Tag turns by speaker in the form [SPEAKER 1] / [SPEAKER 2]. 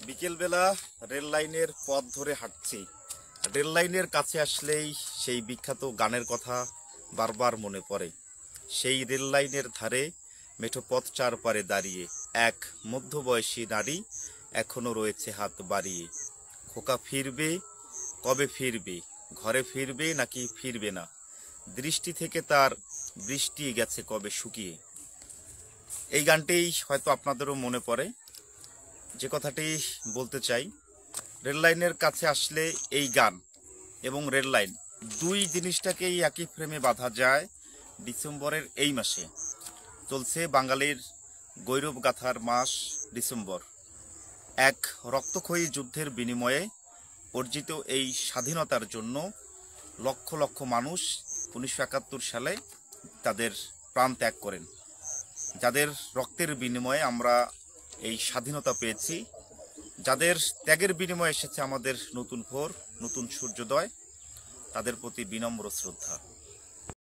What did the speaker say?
[SPEAKER 1] বিকেলবেলা রেল লাইনের পথ ধরে হাঁটছি। রেল লাইনের কাছে আসলেই সেই বিখ্যাত গানের কথা বারবার মনে পড়ে। সেই রেল লাইনের ধারে মেঠো পথ চার পারে দাঁড়িয়ে এক মধ্যবয়সী নারী এখনো রয়েছে হাত বাড়িয়ে। খোকা ফিরবে, কবে ফিরবে, ঘরে ফিরবে নাকি ফিরবে না, দৃষ্টি থেকে তার বৃষ্টি গেছে কবে শুকিয়ে। এই গানটিই হয়তো আপনাদেরও মনে পড়ে। যে কথাটি বলতে চাই, রেল লাইনের কাছে আসলে এই গান এবং রেল লাইন দুই জিনিসটাকেই একই ফ্রেমে বাঁধা যায়। ডিসেম্বরের এই মাসে চলছে বাঙালির গৌরব গাথার মাস ডিসেম্বর। এক রক্তক্ষয়ী যুদ্ধের বিনিময়ে অর্জিত এই স্বাধীনতার জন্য লক্ষ লক্ষ মানুষ 1971 সালে তাদের প্রাণ ত্যাগ করেন। যাদের রক্তের বিনিময়ে আমরা এই স্বাধীনতা পেয়েছি, যাদের ত্যাগের বিনিময়ে এসেছে আমাদের নতুন ভোর, নতুন সূর্যোদয়, তাদের প্রতি বিনম্র শ্রদ্ধা।